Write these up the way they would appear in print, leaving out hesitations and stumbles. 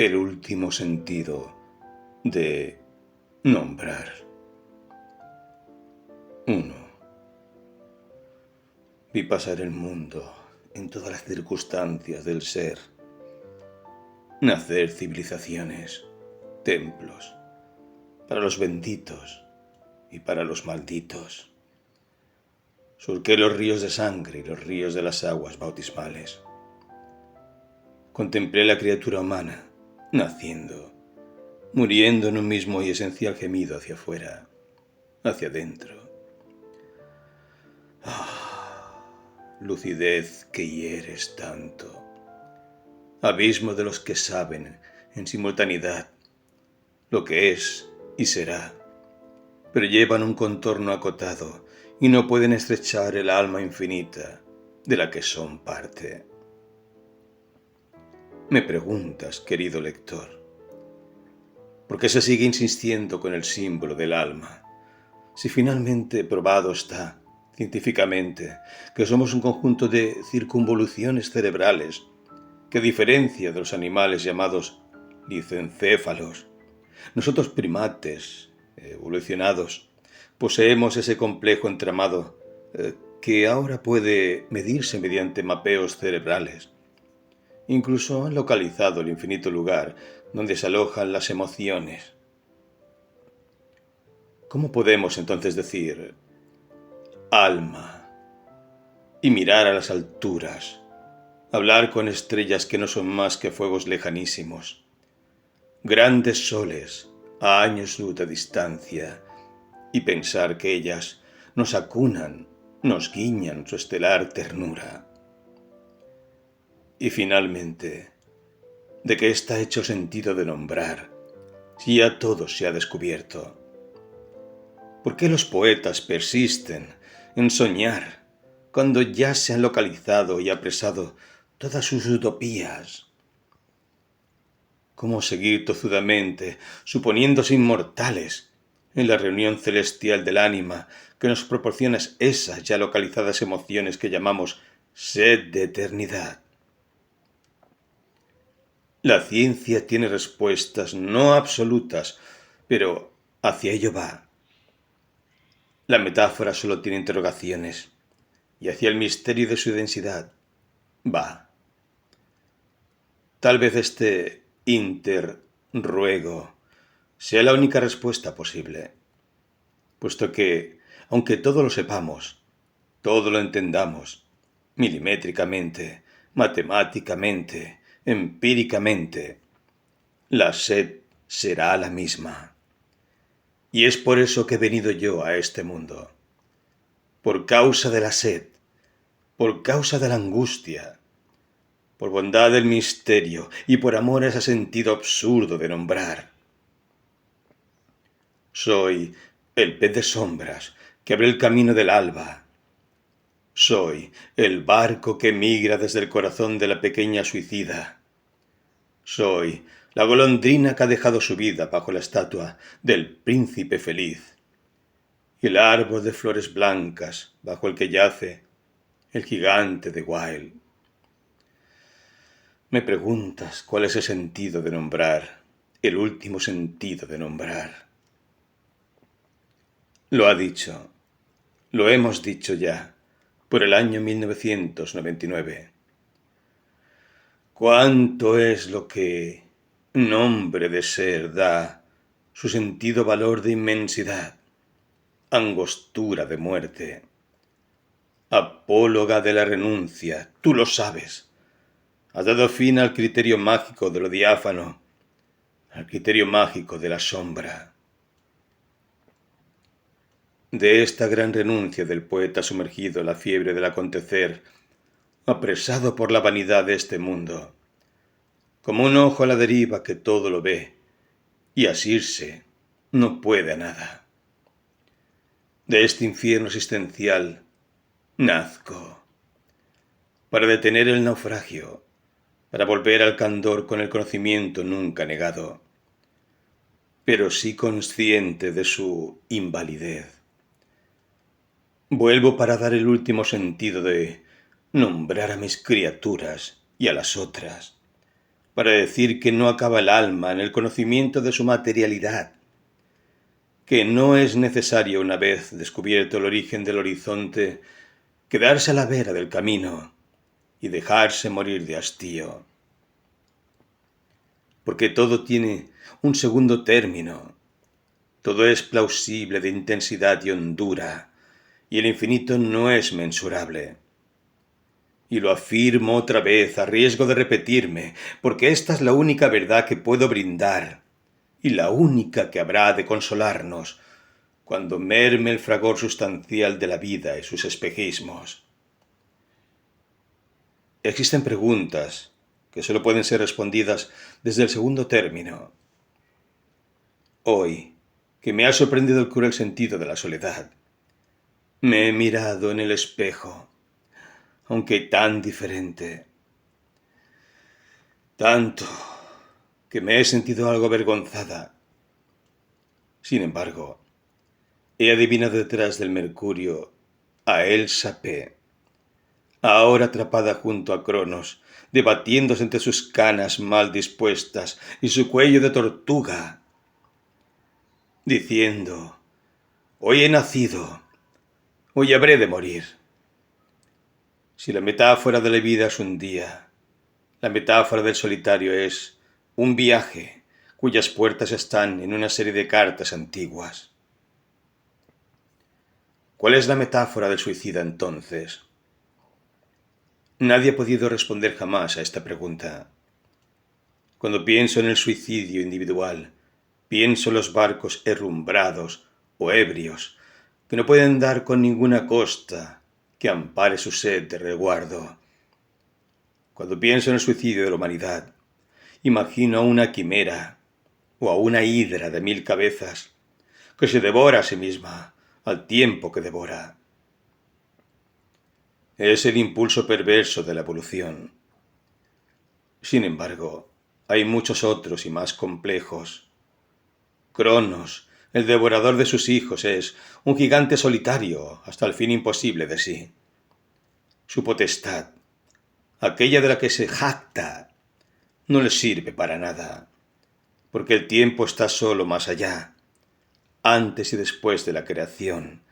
el último sentido de nombrar. 1. Vi pasar el mundo en todas las circunstancias del ser, nacer civilizaciones, templos, para los benditos y para los malditos. Surqué los ríos de sangre y los ríos de las aguas bautismales. Contemplé la criatura humana, naciendo, muriendo en un mismo y esencial gemido hacia afuera, hacia adentro. Lucidez que hieres tanto. Abismo de los que saben en simultaneidad lo que es y será, pero llevan un contorno acotado y no pueden estrechar el alma infinita de la que son parte. Me preguntas, querido lector, ¿por qué se sigue insistiendo con el símbolo del alma? Si finalmente probado está, científicamente, que somos un conjunto de circunvoluciones cerebrales que, a diferencia de los animales llamados licencéfalos, nosotros primates evolucionados poseemos ese complejo entramado que ahora puede medirse mediante mapeos cerebrales. Incluso han localizado el infinito lugar donde se alojan las emociones. ¿Cómo podemos entonces decir alma y mirar a las alturas, hablar con estrellas que no son más que fuegos lejanísimos, grandes soles a años luz de distancia, y pensar que ellas nos acunan, nos guiñan su estelar ternura? Y finalmente, ¿de qué está hecho sentido de nombrar, si ya todo se ha descubierto? ¿Por qué los poetas persisten en soñar cuando ya se han localizado y apresado todas sus utopías? ¿Cómo seguir tozudamente, suponiéndose inmortales, en la reunión celestial del ánima que nos proporciona esas ya localizadas emociones que llamamos sed de eternidad? La ciencia tiene respuestas no absolutas, pero hacia ello va. La metáfora solo tiene interrogaciones, y hacia el misterio de su densidad va. Tal vez este interruego sea la única respuesta posible, puesto que, aunque todo lo sepamos, todo lo entendamos, milimétricamente, matemáticamente, empíricamente, la sed será la misma. Y es por eso que he venido yo a este mundo. Por causa de la sed, por causa de la angustia, por bondad del misterio y por amor a ese sentido absurdo de nombrar. Soy el pez de sombras que abre el camino del alba. Soy el barco que migra desde el corazón de la pequeña suicida. Soy la golondrina que ha dejado su vida bajo la estatua del príncipe feliz, y el árbol de flores blancas bajo el que yace el gigante de Wilde. Me preguntas cuál es el sentido de nombrar, el último sentido de nombrar. Lo ha dicho, lo hemos dicho ya, por el año 1999. ¿Cuánto es lo que nombre de ser da su sentido valor de inmensidad, angostura de muerte, apóloga de la renuncia? Tú lo sabes. Has dado fin al criterio mágico de lo diáfano, al criterio mágico de la sombra. De esta gran renuncia del poeta sumergido en la fiebre del acontecer, apresado por la vanidad de este mundo, como un ojo a la deriva que todo lo ve, y asirse no puede a nada. De este infierno existencial nazco, para detener el naufragio, para volver al candor con el conocimiento nunca negado, pero sí consciente de su invalidez. Vuelvo para dar el último sentido de nombrar a mis criaturas y a las otras, para decir que no acaba el alma en el conocimiento de su materialidad, que no es necesario, una vez descubierto el origen del horizonte, quedarse a la vera del camino y dejarse morir de hastío. Porque todo tiene un segundo término, todo es plausible de intensidad y hondura, y el infinito no es mensurable. Y lo afirmo otra vez a riesgo de repetirme, porque esta es la única verdad que puedo brindar, y la única que habrá de consolarnos, cuando merme el fragor sustancial de la vida y sus espejismos. Existen preguntas que solo pueden ser respondidas desde el segundo término. Hoy, que me ha sorprendido el cruel sentido de la soledad, me he mirado en el espejo, aunque tan diferente, tanto que me he sentido algo avergonzada. Sin embargo, he adivinado detrás del mercurio a Elsa P., ahora atrapada junto a Cronos, debatiéndose entre sus canas mal dispuestas y su cuello de tortuga, diciendo: hoy he nacido, hoy habré de morir. Si la metáfora de la vida es un día, la metáfora del solitario es un viaje cuyas puertas están en una serie de cartas antiguas. ¿Cuál es la metáfora del suicida entonces? Nadie ha podido responder jamás a esta pregunta. Cuando pienso en el suicidio individual, pienso en los barcos herrumbrados o ebrios que no pueden dar con ninguna costa que ampare su sed de resguardo. Cuando pienso en el suicidio de la humanidad, imagino a una quimera o a una hidra de 1000 cabezas que se devora a sí misma al tiempo que devora. Es el impulso perverso de la evolución. Sin embargo, hay muchos otros y más complejos. Cronos, el devorador de sus hijos, es un gigante solitario hasta el fin imposible de sí. Su potestad, aquella de la que se jacta, no le sirve para nada, porque el tiempo está solo más allá, antes y después de la creación,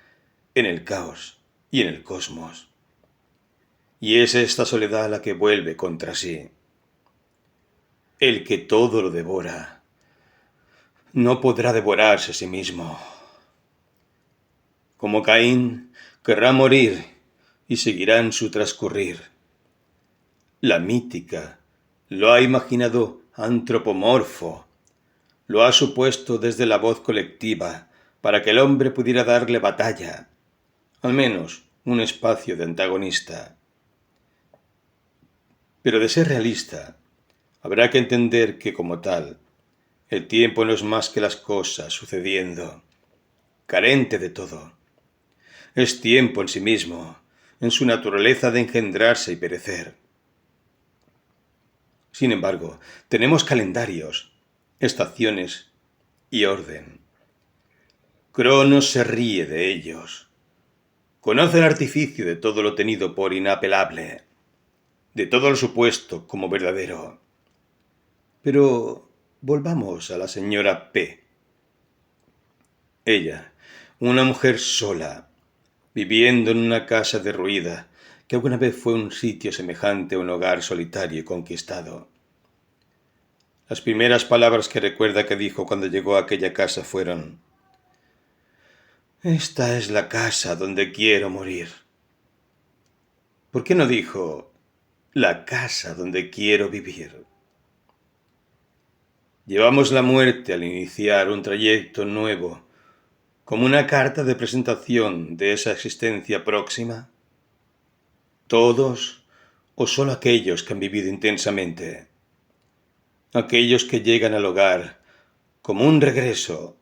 en el caos y en el cosmos. Y es esta soledad la que vuelve contra sí. El que todo lo devora no podrá devorarse a sí mismo. Como Caín, querrá morir y seguirá en su transcurrir. La mítica lo ha imaginado antropomorfo, lo ha supuesto desde la voz colectiva para que el hombre pudiera darle batalla, al menos un espacio de antagonista. Pero de ser realista, habrá que entender que, como tal, el tiempo no es más que las cosas sucediendo, carente de todo. Es tiempo en sí mismo, en su naturaleza de engendrarse y perecer. Sin embargo, tenemos calendarios, estaciones y orden. Cronos se ríe de ellos. Conoce el artificio de todo lo tenido por inapelable, de todo lo supuesto como verdadero. Pero volvamos a la señora P. Ella, una mujer sola, viviendo en una casa derruida, que alguna vez fue un sitio semejante a un hogar solitario y conquistado. Las primeras palabras que recuerda que dijo cuando llegó a aquella casa fueron: esta es la casa donde quiero morir. ¿Por qué no dijo la casa donde quiero vivir? Llevamos la muerte al iniciar un trayecto nuevo, como una carta de presentación de esa existencia próxima. ¿Todos o solo aquellos que han vivido intensamente? Aquellos que llegan al hogar como un regreso.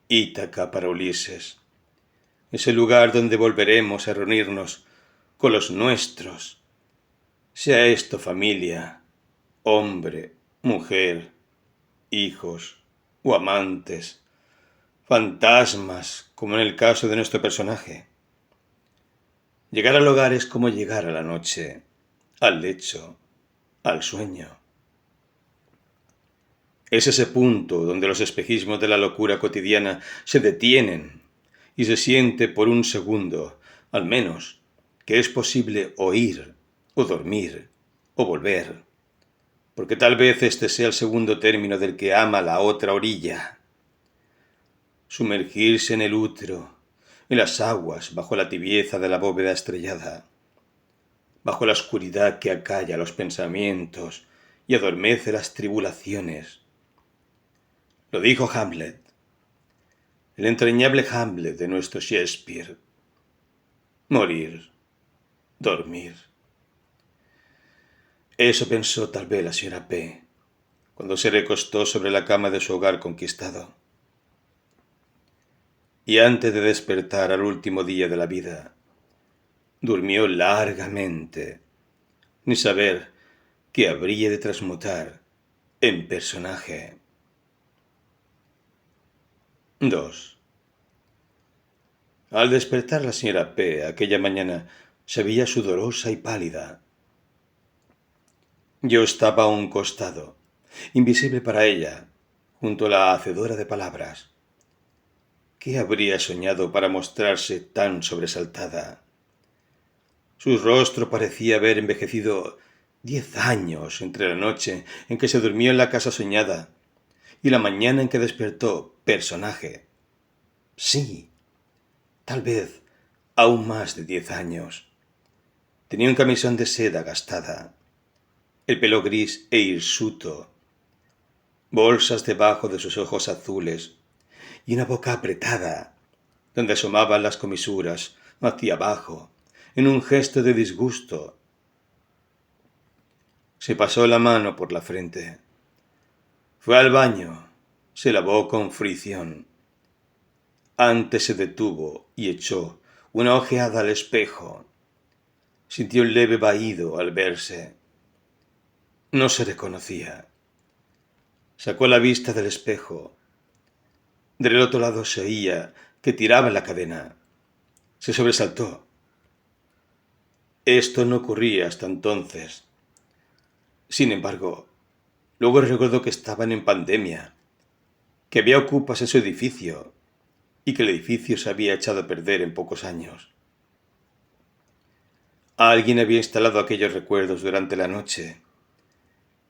Ítaca para Ulises, ese lugar donde volveremos a reunirnos con los nuestros, sea esto familia, hombre, mujer, hijos o amantes, fantasmas, como en el caso de nuestro personaje. Llegar al hogar es como llegar a la noche, al lecho, al sueño. Es ese punto donde los espejismos de la locura cotidiana se detienen y se siente por un segundo, al menos, que es posible oír, o dormir, o volver, porque tal vez este sea el segundo término del que ama la otra orilla. Sumergirse en el útero, en las aguas, bajo la tibieza de la bóveda estrellada, bajo la oscuridad que acalla los pensamientos y adormece las tribulaciones. Lo dijo Hamlet, el entrañable Hamlet de nuestro Shakespeare. Morir, dormir. Eso pensó tal vez la señora P. cuando se recostó sobre la cama de su hogar conquistado. Y antes de despertar al último día de la vida, durmió largamente, ni saber que habría de transmutar en personaje. 2. Al despertar la señora P. aquella mañana se veía sudorosa y pálida. Yo estaba a un costado, invisible para ella, junto a la hacedora de palabras. ¿Qué habría soñado para mostrarse tan sobresaltada? Su rostro parecía haber envejecido 10 años entre la noche en que se durmió en la casa soñada y la mañana en que despertó personaje. Sí, tal vez aún más de 10 años. Tenía un camisón de seda gastada, el pelo gris e hirsuto, bolsas debajo de sus ojos azules y una boca apretada, donde asomaban las comisuras hacia abajo, en un gesto de disgusto. Se pasó la mano por la frente. Fue al baño, se lavó con fricción. Antes se detuvo y echó una ojeada al espejo. Sintió un leve vahido al verse. No se reconocía. Sacó la vista del espejo. Del otro lado se oía que tiraba la cadena. Se sobresaltó. Esto no ocurría hasta entonces. Sin embargo, luego recordó que estaban en pandemia, que había ocupas en su edificio y que el edificio se había echado a perder en pocos años. Alguien había instalado aquellos recuerdos durante la noche.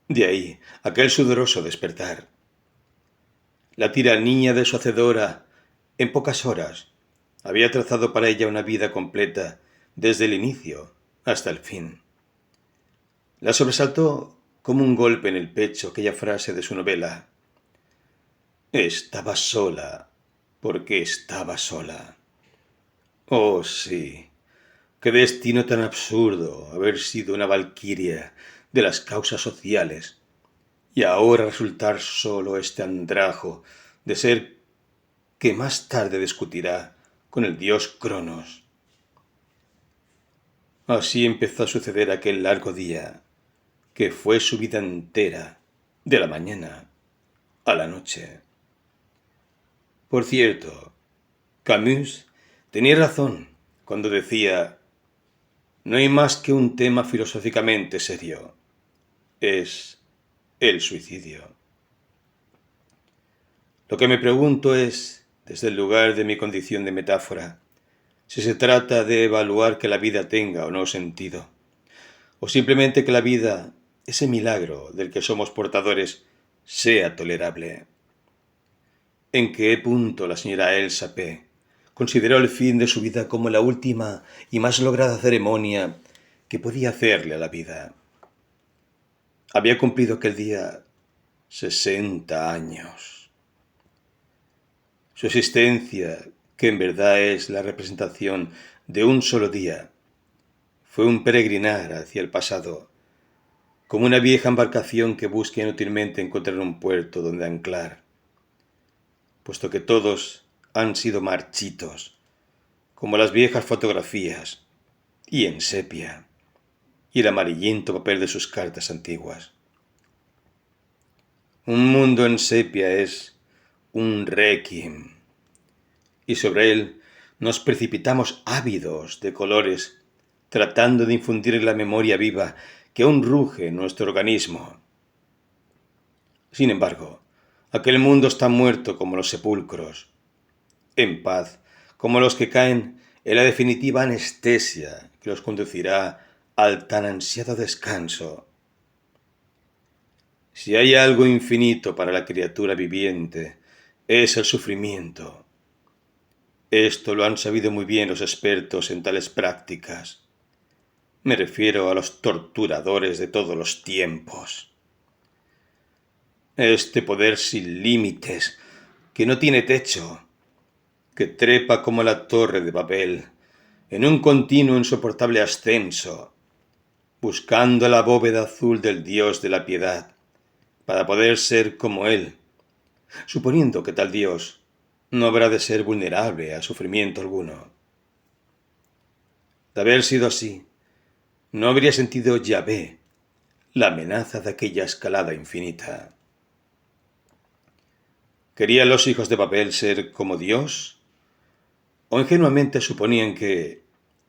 De ahí aquel sudoroso despertar. La tiranía de su hacedora, en pocas horas, había trazado para ella una vida completa desde el inicio hasta el fin. La sobresaltó como un golpe en el pecho aquella frase de su novela. Estaba sola, porque estaba sola. Oh, sí, qué destino tan absurdo haber sido una valquiria de las causas sociales y ahora resultar solo este andrajo de ser que más tarde discutirá con el dios Cronos. Así empezó a suceder aquel largo día, que fue su vida entera, de la mañana a la noche. Por cierto, Camus tenía razón cuando decía: no hay más que un tema filosóficamente serio. Es el suicidio. Lo que me pregunto es, desde el lugar de mi condición de metáfora, si se trata de evaluar que la vida tenga o no sentido, o simplemente que la vida, ese milagro del que somos portadores, sea tolerable. ¿En qué punto la señora Elsa P. consideró el fin de su vida como la última y más lograda ceremonia que podía hacerle a la vida? Había cumplido aquel día 60 años. Su existencia, que en verdad es la representación de un solo día, fue un peregrinar hacia el pasado, como una vieja embarcación que busca inútilmente encontrar un puerto donde anclar, puesto que todos han sido marchitos, como las viejas fotografías, y en sepia, y el amarillento papel de sus cartas antiguas. Un mundo en sepia es un requiem, y sobre él nos precipitamos ávidos de colores, tratando de infundir en la memoria viva que aún ruge en nuestro organismo. Sin embargo, Aquel mundo está muerto como los sepulcros, en paz como los que caen en la definitiva anestesia que los conducirá al tan ansiado descanso. Si hay algo infinito para la criatura viviente, es el sufrimiento. Esto lo han sabido muy bien los expertos en tales prácticas. Me refiero a los torturadores de todos los tiempos. Este poder sin límites, que no tiene techo, que trepa como la torre de Babel, en un continuo insoportable ascenso, buscando la bóveda azul del Dios de la piedad, para poder ser como Él, suponiendo que tal Dios no habrá de ser vulnerable a sufrimiento alguno. De haber sido así, no habría sentido Yahvé la amenaza de aquella escalada infinita. ¿Querían los hijos de Babel ser como Dios? ¿O ingenuamente suponían que,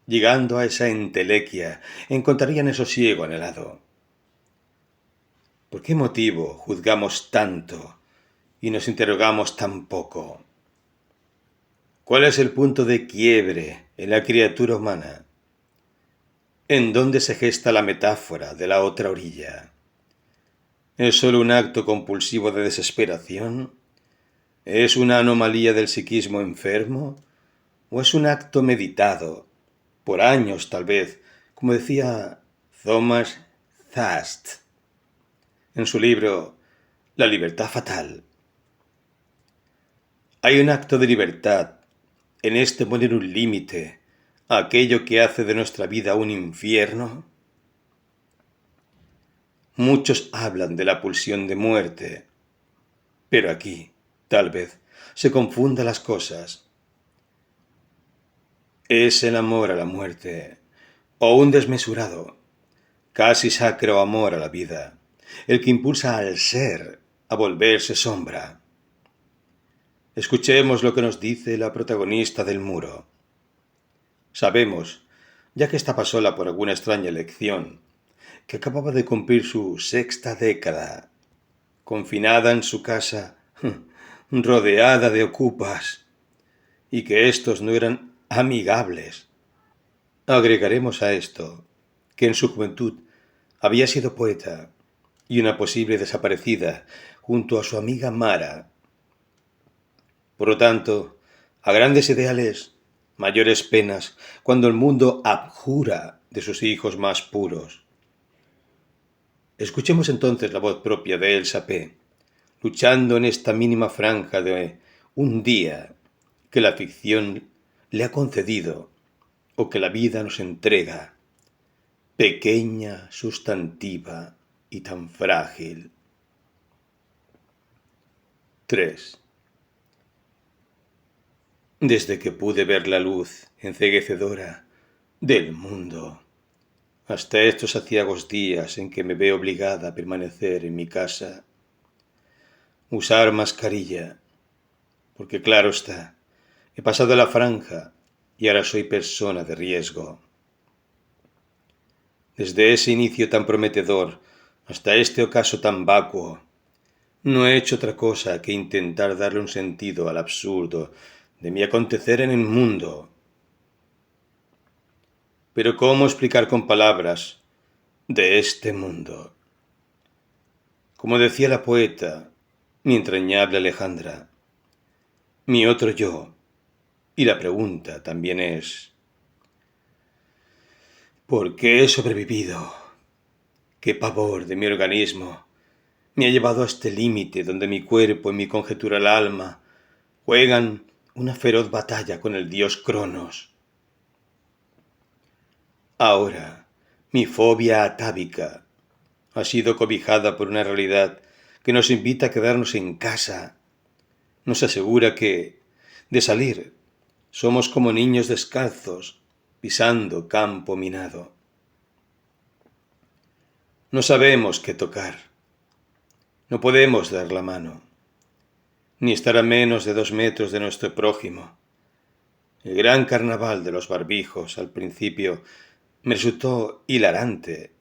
llegando a esa entelequia, encontrarían el sosiego anhelado? ¿Por qué motivo juzgamos tanto y nos interrogamos tan poco? ¿Cuál es el punto de quiebre en la criatura humana? ¿En dónde se gesta la metáfora de la otra orilla? ¿Es solo un acto compulsivo de desesperación? ¿Es una anomalía del psiquismo enfermo? ¿O es un acto meditado, por años tal vez, como decía Thomas Zast en su libro La libertad fatal? Hay un acto de libertad en este poner un límite a aquello que hace de nuestra vida un infierno. Muchos hablan de la pulsión de muerte, pero aquí, tal vez, se confundan las cosas. Es el amor a la muerte, o un desmesurado, casi sacro amor a la vida, el que impulsa al ser a volverse sombra. Escuchemos lo que nos dice la protagonista del muro. Sabemos, ya que estaba sola por alguna extraña elección, que acababa de cumplir su sexta década, confinada en su casa, rodeada de ocupas, y que éstos no eran amigables. Agregaremos a esto que en su juventud había sido poeta y una posible desaparecida junto a su amiga Mara. Por lo tanto, a grandes ideales, mayores penas, cuando el mundo abjura de sus hijos más puros. Escuchemos entonces la voz propia de Elsa P., luchando en esta mínima franja de un día que la ficción le ha concedido o que la vida nos entrega, pequeña, sustantiva y tan frágil. 3. Desde que pude ver la luz enceguecedora del mundo, hasta estos aciagos días en que me veo obligada a permanecer en mi casa, usar mascarilla, porque claro está, he pasado la franja y ahora soy persona de riesgo. Desde ese inicio tan prometedor hasta este ocaso tan vacuo, no he hecho otra cosa que intentar darle un sentido al absurdo de mi acontecer en el mundo. Pero ¿cómo explicar con palabras de este mundo? Como decía la poeta, mi entrañable Alejandra, mi otro yo, y la pregunta también es, ¿por qué he sobrevivido? ¿Qué pavor de mi organismo me ha llevado a este límite donde mi cuerpo y mi conjetural alma juegan una feroz batalla con el dios Cronos? Ahora, mi fobia atávica ha sido cobijada por una realidad que nos invita a quedarnos en casa. Nos asegura que, de salir, somos como niños descalzos, pisando campo minado. No sabemos qué tocar. No podemos dar la mano, ni estar a menos de 2 metros de nuestro prójimo. El gran carnaval de los barbijos al principio me resultó hilarante.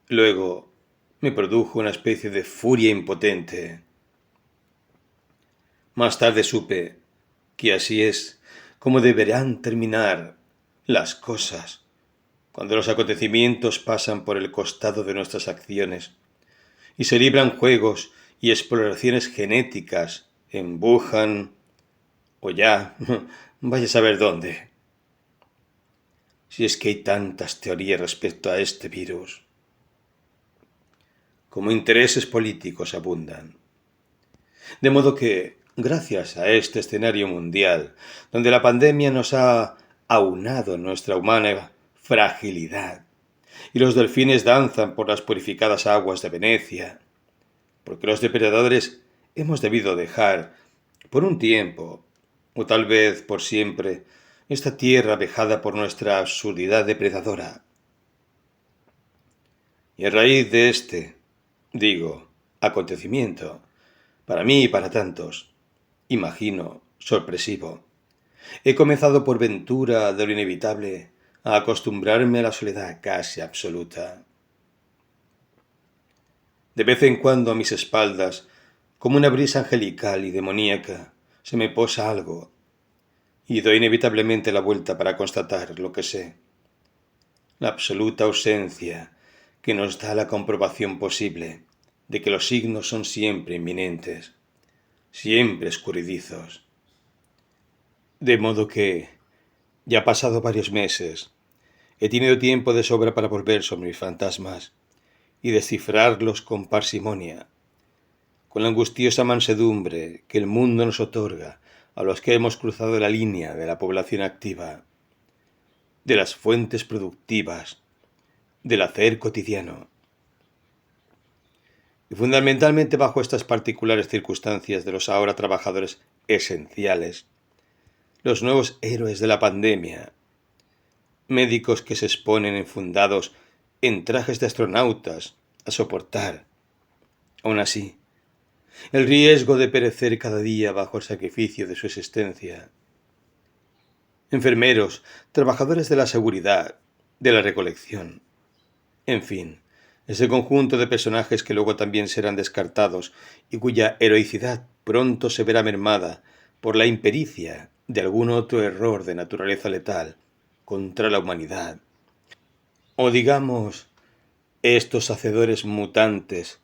Luego me produjo una especie de furia impotente. Más tarde supe que así es como deberán terminar las cosas, cuando los acontecimientos pasan por el costado de nuestras acciones y se libran juegos y exploraciones genéticas en Wuhan o ya, vaya a saber dónde. Si es que hay tantas teorías respecto a este virus, como intereses políticos abundan. De modo que, gracias a este escenario mundial, donde la pandemia nos ha aunado nuestra humana fragilidad, y los delfines danzan por las purificadas aguas de Venecia, porque los depredadores hemos debido dejar, por un tiempo, o tal vez por siempre, esta tierra vejada por nuestra absurdidad depredadora. Y a raíz de acontecimiento, para mí y para tantos, imagino, sorpresivo, he comenzado por ventura de lo inevitable a acostumbrarme a la soledad casi absoluta. De vez en cuando a mis espaldas, como una brisa angelical y demoníaca, se me posa algo, y doy inevitablemente la vuelta para constatar lo que sé. La absoluta ausencia que nos da la comprobación posible de que los signos son siempre inminentes, siempre escurridizos. De modo que, ya pasado varios meses, he tenido tiempo de sobra para volver sobre mis fantasmas y descifrarlos con parsimonia, con la angustiosa mansedumbre que el mundo nos otorga a los que hemos cruzado la línea de la población activa, de las fuentes productivas, del hacer cotidiano. Y fundamentalmente bajo estas particulares circunstancias de los ahora trabajadores esenciales, los nuevos héroes de la pandemia, médicos que se exponen enfundados en trajes de astronautas a soportar, aún así, el riesgo de perecer cada día bajo el sacrificio de su existencia. Enfermeros, trabajadores de la seguridad, de la recolección, en fin, ese conjunto de personajes que luego también serán descartados y cuya heroicidad pronto se verá mermada por la impericia de algún otro error de naturaleza letal contra la humanidad. O digamos, estos hacedores mutantes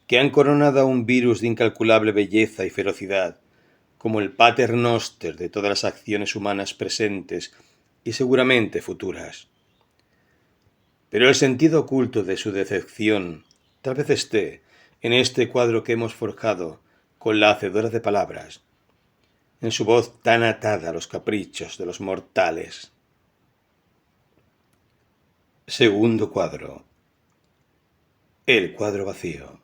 que han coronado a un virus de incalculable belleza y ferocidad, como el pater noster de todas las acciones humanas presentes y seguramente futuras. Pero el sentido oculto de su decepción tal vez esté en este cuadro que hemos forjado con la hacedora de palabras, en su voz tan atada a los caprichos de los mortales. Segundo cuadro. El cuadro vacío.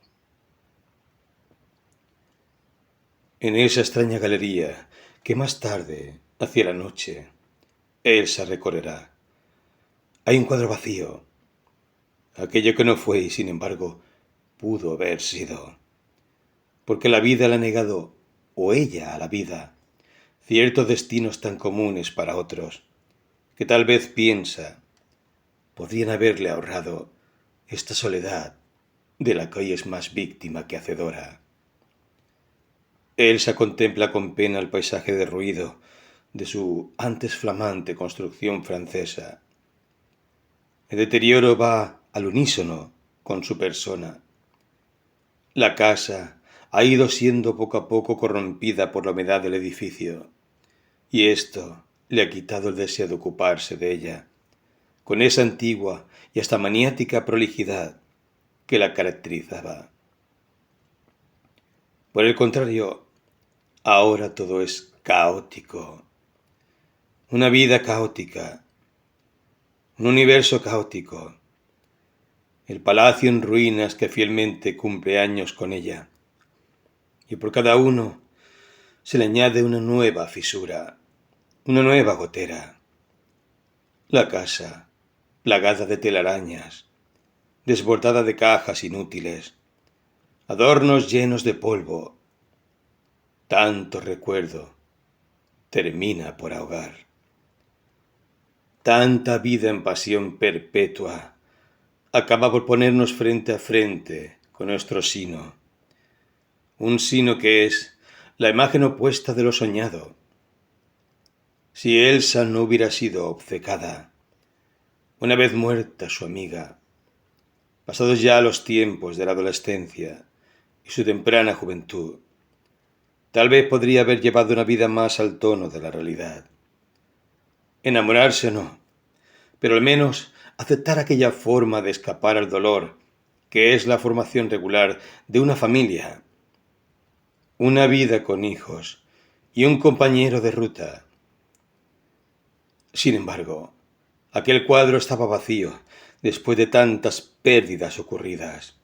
En esa extraña galería que más tarde, hacia la noche, Elsa recorrerá, hay un cuadro vacío, aquello que no fue y sin embargo pudo haber sido, porque la vida le ha negado, o ella a la vida, ciertos destinos tan comunes para otros, que tal vez piensa, podrían haberle ahorrado esta soledad de la que hoy es más víctima que hacedora. Elsa contempla con pena el paisaje derruido de su antes flamante construcción francesa. El deterioro va al unísono con su persona. La casa ha ido siendo poco a poco corrompida por la humedad del edificio, y esto le ha quitado el deseo de ocuparse de ella, con esa antigua y hasta maniática prolijidad que la caracterizaba. Por el contrario, ahora todo es caótico, una vida caótica, un universo caótico, el palacio en ruinas que fielmente cumple años con ella, y por cada uno se le añade una nueva fisura, una nueva gotera. La casa, plagada de telarañas, desbordada de cajas inútiles, adornos llenos de polvo, tanto recuerdo, termina por ahogar. Tanta vida en pasión perpetua acaba por ponernos frente a frente con nuestro sino. Un sino que es la imagen opuesta de lo soñado. Si Elsa no hubiera sido obcecada, una vez muerta su amiga, pasados ya los tiempos de la adolescencia y su temprana juventud, tal vez podría haber llevado una vida más al tono de la realidad. Enamorarse no, pero al menos aceptar aquella forma de escapar al dolor que es la formación regular de una familia, una vida con hijos y un compañero de ruta. Sin embargo, aquel cuadro estaba vacío después de tantas pérdidas ocurridas.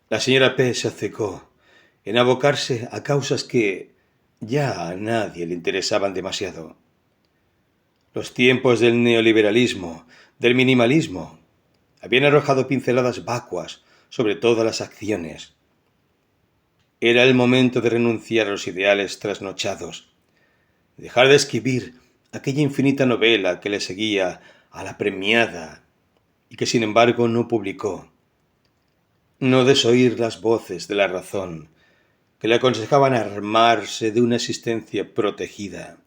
La señora P. se obcecó en abocarse a causas que ya a nadie le interesaban demasiado. Los tiempos del neoliberalismo, del minimalismo, habían arrojado pinceladas vacuas sobre todas las acciones. Era el momento de renunciar a los ideales trasnochados, dejar de escribir aquella infinita novela que le seguía a la premiada y que sin embargo no publicó. No desoír las voces de la razón que le aconsejaban armarse de una existencia protegida,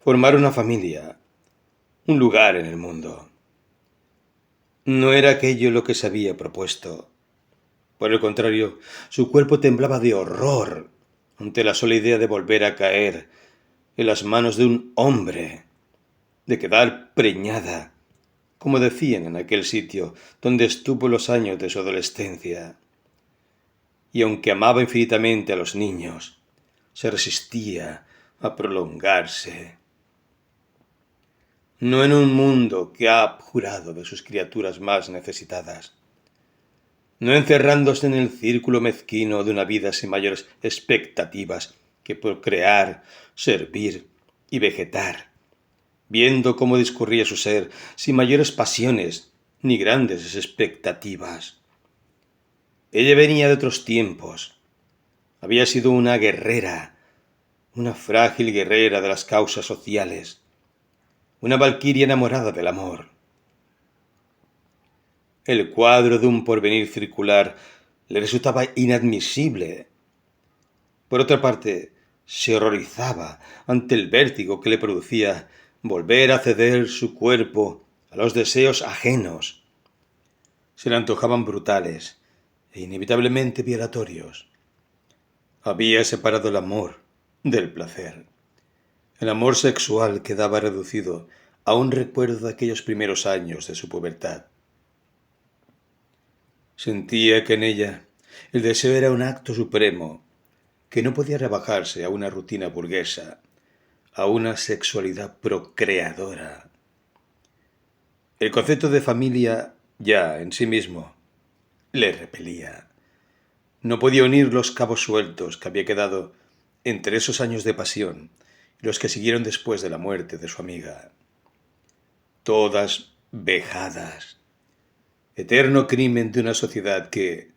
formar una familia, un lugar en el mundo. No era aquello lo que se había propuesto. Por el contrario, su cuerpo temblaba de horror ante la sola idea de volver a caer en las manos de un hombre, de quedar preñada, como decían en aquel sitio donde estuvo los años de su adolescencia. Y aunque amaba infinitamente a los niños, se resistía a prolongarse. No en un mundo que ha abjurado de sus criaturas más necesitadas, no encerrándose en el círculo mezquino de una vida sin mayores expectativas que procrear, servir y vegetar, viendo cómo discurría su ser sin mayores pasiones ni grandes expectativas. Ella venía de otros tiempos. Había sido una guerrera, una frágil guerrera de las causas sociales, una valquiria enamorada del amor. El cuadro de un porvenir circular le resultaba inadmisible. Por otra parte, se horrorizaba ante el vértigo que le producía volver a ceder su cuerpo a los deseos ajenos. Se le antojaban brutales e inevitablemente violatorios. Había separado el amor del placer. El amor sexual quedaba reducido a un recuerdo de aquellos primeros años de su pubertad. Sentía que en ella el deseo era un acto supremo, que no podía rebajarse a una rutina burguesa, a una sexualidad procreadora. El concepto de familia ya en sí mismo le repelía. No podía unir los cabos sueltos que había quedado entre esos años de pasión y los que siguieron después de la muerte de su amiga. Todas vejadas. Eterno crimen de una sociedad que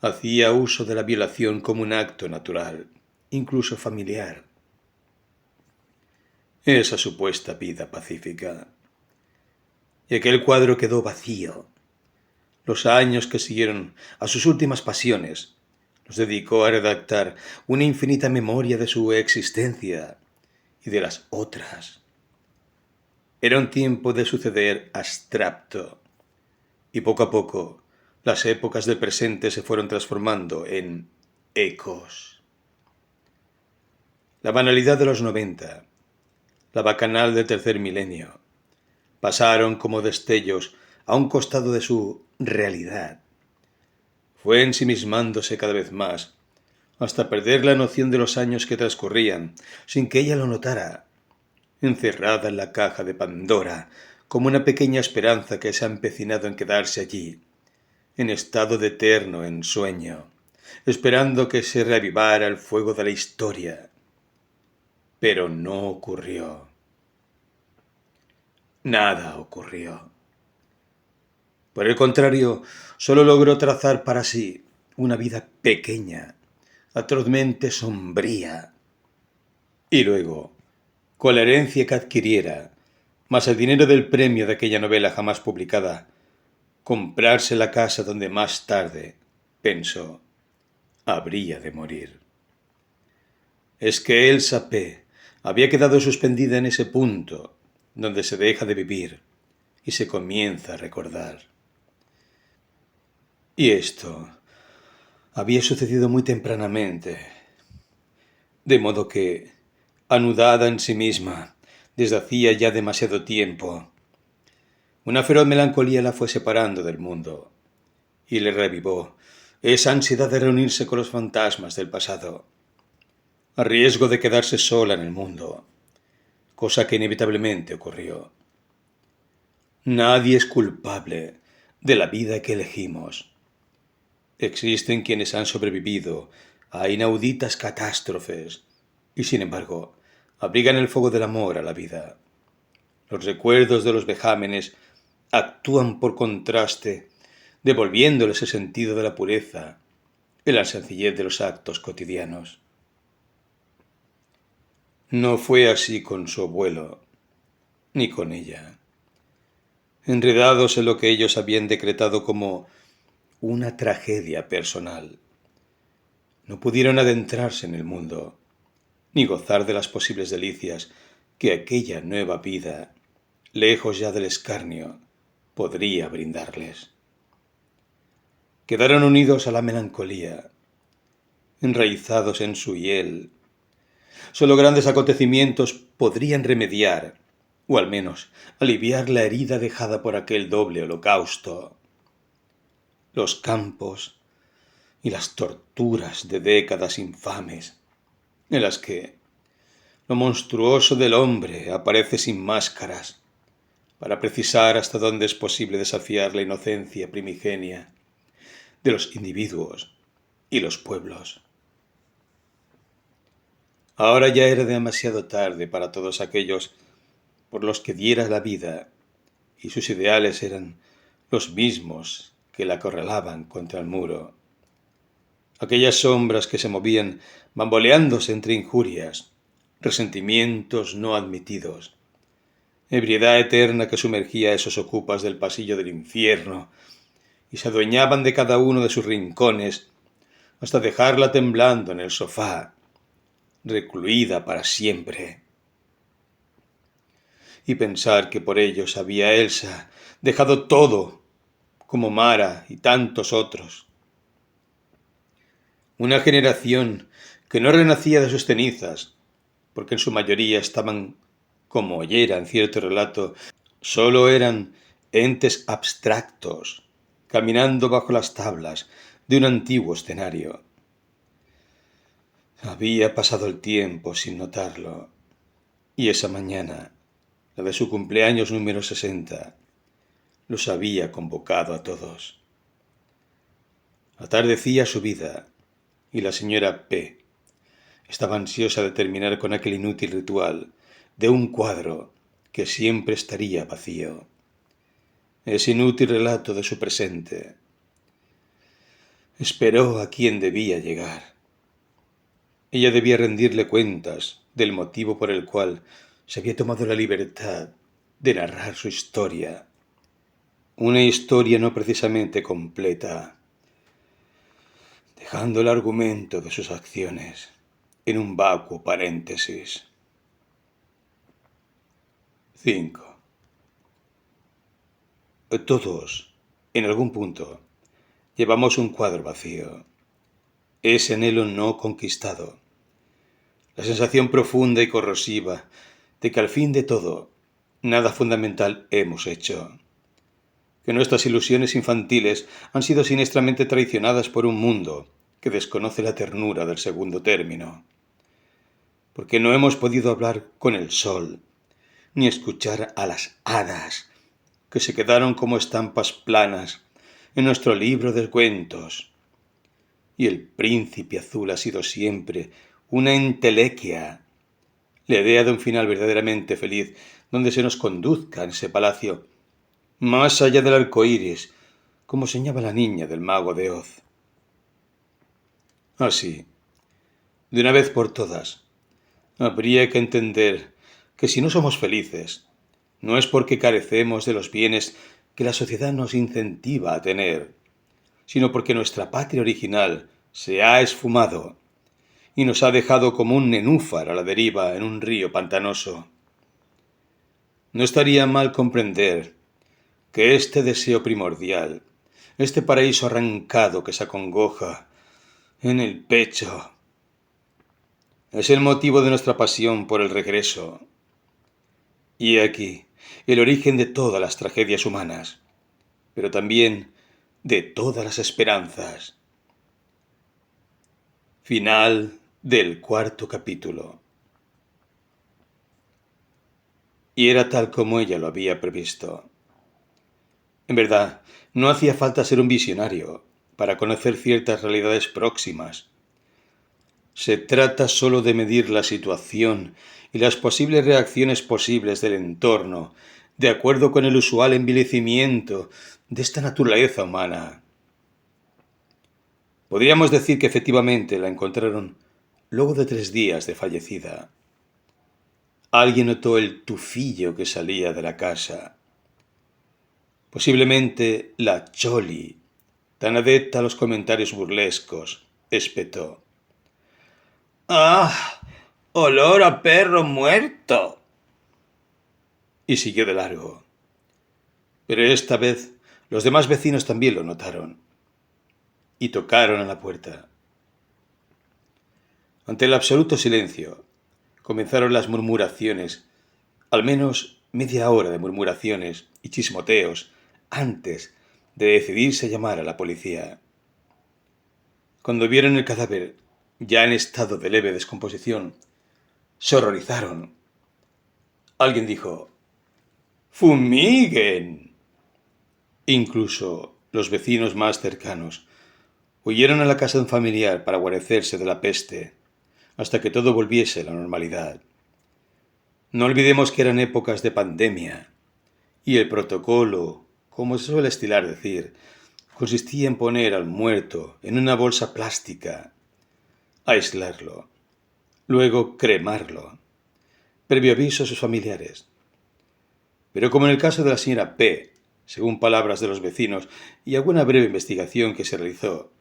hacía uso de la violación como un acto natural, incluso familiar. Esa supuesta vida pacífica. Y aquel cuadro quedó vacío. Los años que siguieron a sus últimas pasiones los dedicó a redactar una infinita memoria de su existencia y de las otras. Era un tiempo de suceder abstracto, y poco a poco las épocas del presente se fueron transformando en ecos. La banalidad de los 90, la bacanal del tercer milenio, pasaron como destellos a un costado de su realidad. Fue ensimismándose cada vez más, hasta perder la noción de los años que transcurrían, sin que ella lo notara, encerrada en la caja de Pandora, como una pequeña esperanza que se ha empecinado en quedarse allí, en estado de eterno ensueño, esperando que se reavivara el fuego de la historia. Pero no ocurrió. Nada ocurrió. Por el contrario, solo logró trazar para sí una vida pequeña, atrozmente sombría. Y luego, con la herencia que adquiriera, más el dinero del premio de aquella novela jamás publicada, comprarse la casa donde más tarde, pensó, habría de morir. es que Elsa P. había quedado suspendida en ese punto donde se deja de vivir y se comienza a recordar. Y esto había sucedido muy tempranamente, de modo que, anudada en sí misma desde hacía ya demasiado tiempo, una feroz melancolía la fue separando del mundo y le revivó esa ansiedad de reunirse con los fantasmas del pasado, a riesgo de quedarse sola en el mundo, cosa que inevitablemente ocurrió. Nadie es culpable de la vida que elegimos. Existen quienes han sobrevivido a inauditas catástrofes y, sin embargo, abrigan el fuego del amor a la vida. Los recuerdos de los vejámenes actúan por contraste, devolviéndoles el sentido de la pureza en la sencillez de los actos cotidianos. No fue así con su abuelo, ni con ella. Enredados en lo que ellos habían decretado como una tragedia personal, no pudieron adentrarse en el mundo, ni gozar de las posibles delicias que aquella nueva vida, lejos ya del escarnio, podría brindarles. Quedaron unidos a la melancolía, enraizados en su hiel. Solo grandes acontecimientos podrían remediar, o al menos aliviar la herida dejada por aquel doble holocausto. Los campos y las torturas de décadas infames, en las que lo monstruoso del hombre aparece sin máscaras, para precisar hasta dónde es posible desafiar la inocencia primigenia de los individuos y los pueblos. Ahora ya era demasiado tarde para todos aquellos por los que diera la vida, y sus ideales eran los mismos que la acorralaban contra el muro. Aquellas sombras que se movían bamboleándose entre injurias, resentimientos no admitidos, ebriedad eterna que sumergía a esos ocupas del pasillo del infierno y se adueñaban de cada uno de sus rincones hasta dejarla temblando en el sofá, recluida para siempre. Y pensar que por ellos había Elsa dejado todo, como Mara y tantos otros. Una generación que no renacía de sus cenizas, porque en su mayoría estaban, como oyera en cierto relato, solo eran entes abstractos, caminando bajo las tablas de un antiguo escenario. Había pasado el tiempo sin notarlo, y esa mañana, la de su cumpleaños número 60, los había convocado a todos. Atardecía su vida, y la señora P. estaba ansiosa de terminar con aquel inútil ritual de un cuadro que siempre estaría vacío. Ese inútil relato de su presente. Esperó a quien debía llegar. Ella debía rendirle cuentas del motivo por el cual se había tomado la libertad de narrar su historia. Una historia no precisamente completa, dejando el argumento de sus acciones en un vacuo paréntesis. 5. Todos, en algún punto, llevamos un cuadro vacío, ese anhelo no conquistado, la sensación profunda y corrosiva de que al fin de todo nada fundamental hemos hecho, que nuestras ilusiones infantiles han sido siniestramente traicionadas por un mundo que desconoce la ternura del segundo término, porque no hemos podido hablar con el sol, ni escuchar a las hadas, que se quedaron como estampas planas en nuestro libro de cuentos, y el príncipe azul ha sido siempre una entelequia, la idea de un final verdaderamente feliz, donde se nos conduzca en ese palacio, más allá del arco iris, como soñaba la niña del mago de Oz. Así, de una vez por todas, habría que entender que si no somos felices, no es porque carecemos de los bienes que la sociedad nos incentiva a tener, sino porque nuestra patria original se ha esfumado y nos ha dejado como un nenúfar a la deriva en un río pantanoso. No estaría mal comprender que este deseo primordial, este paraíso arrancado que se acongoja en el pecho, es el motivo de nuestra pasión por el regreso. Y aquí el origen de todas las tragedias humanas, pero también de todas las esperanzas. Final del 4º capítulo. Y era tal como ella lo había previsto. En verdad, no hacía falta ser un visionario para conocer ciertas realidades próximas. Se trata solo de medir la situación y las posibles reacciones posibles del entorno, de acuerdo con el usual envilecimiento de esta naturaleza humana. Podríamos decir que efectivamente la encontraron luego de 3 días de fallecida. Alguien notó el tufillo que salía de la casa. Posiblemente la Choli, tan adepta a los comentarios burlescos, espetó: ¡Ah! ¡Olor a perro muerto! Y siguió de largo. Pero esta vez los demás vecinos también lo notaron y tocaron a la puerta. Ante el absoluto silencio, comenzaron las murmuraciones, al menos media hora de murmuraciones y chismoteos antes de decidirse a llamar a la policía. Cuando vieron el cadáver, ya en estado de leve descomposición, se horrorizaron. Alguien dijo: ¡fumiguen! Incluso los vecinos más cercanos huyeron a la casa de un familiar para guarecerse de la peste, hasta que todo volviese a la normalidad. No olvidemos que eran épocas de pandemia, y el protocolo, como se suele estilar decir, consistía en poner al muerto en una bolsa plástica, aislarlo, luego cremarlo, previo aviso a sus familiares. Pero como en el caso de la señora P., según palabras de los vecinos y alguna breve investigación que se realizó,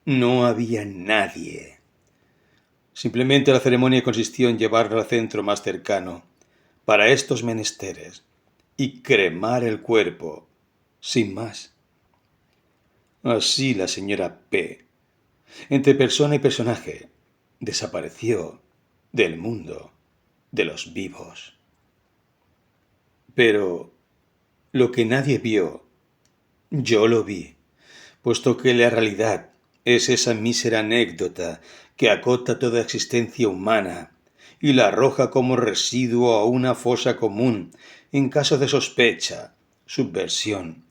no había nadie. Simplemente la ceremonia consistió en llevarla al centro más cercano para estos menesteres y cremar el cuerpo, sin más. Así la señora P., entre persona y personaje, desapareció del mundo de los vivos. Pero lo que nadie vio, yo lo vi, puesto que la realidad es esa mísera anécdota que acota toda existencia humana y la arroja como residuo a una fosa común en caso de sospecha, subversión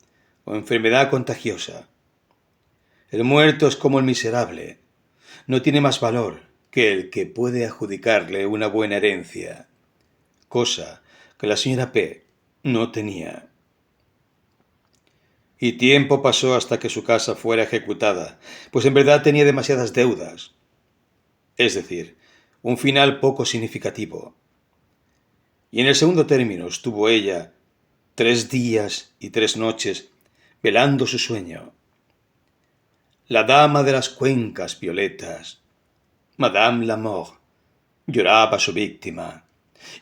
o enfermedad contagiosa. El muerto es como el miserable, no tiene más valor que el que puede adjudicarle una buena herencia, cosa que la señora P. no tenía. Y tiempo pasó hasta que su casa fuera ejecutada, pues en verdad tenía demasiadas deudas. Es decir, un final poco significativo. Y en el segundo término estuvo ella 3 días y 3 noches velando su sueño. La dama de las cuencas violetas, Madame Lamort, lloraba a su víctima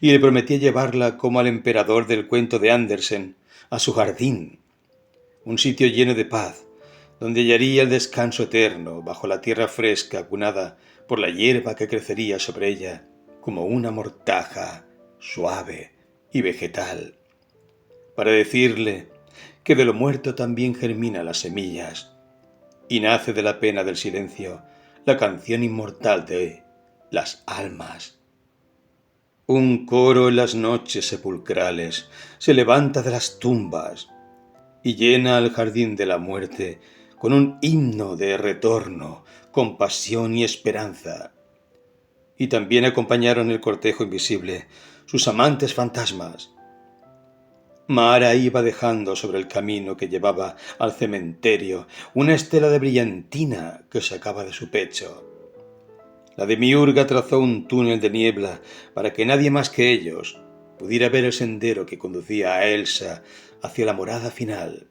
y le prometía llevarla como al emperador del cuento de Andersen a su jardín, un sitio lleno de paz, donde hallaría el descanso eterno bajo la tierra fresca acunada por la hierba que crecería sobre ella como una mortaja suave y vegetal, para decirle que de lo muerto también germinan las semillas y nace de la pena del silencio la canción inmortal de las almas. Un coro en las noches sepulcrales se levanta de las tumbas y llena al jardín de la muerte con un himno de retorno, compasión y esperanza. Y también acompañaron el cortejo invisible sus amantes fantasmas. Mara iba dejando sobre el camino que llevaba al cementerio una estela de brillantina que sacaba de su pecho. La demiurga trazó un túnel de niebla para que nadie más que ellos pudiera ver el sendero que conducía a Elsa hacia la morada final.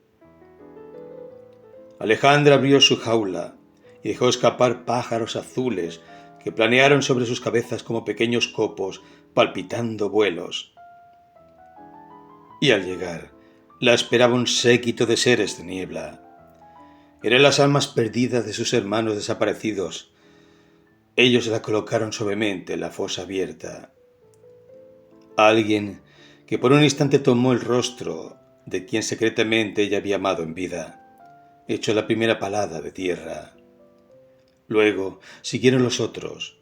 Alejandra abrió su jaula y dejó escapar pájaros azules que planearon sobre sus cabezas como pequeños copos palpitando vuelos. Y al llegar, la esperaba un séquito de seres de niebla. Eran las almas perdidas de sus hermanos desaparecidos. Ellos la colocaron suavemente en la fosa abierta. Alguien que por un instante tomó el rostro de quien secretamente ella había amado en vida, hecho la primera palada de tierra. Luego siguieron los otros.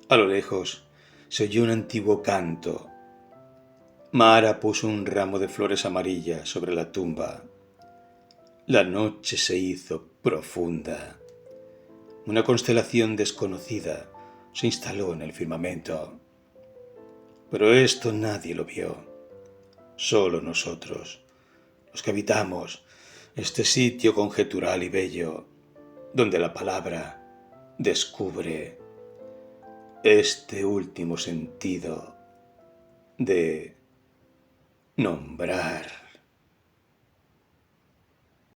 A lo lejos se oyó un antiguo canto. Mara puso un ramo de flores amarillas sobre la tumba. La noche se hizo profunda. Una constelación desconocida se instaló en el firmamento. Pero esto nadie lo vio. Solo nosotros, los que habitamos este sitio conjetural y bello, donde la palabra descubre este último sentido de nombrar.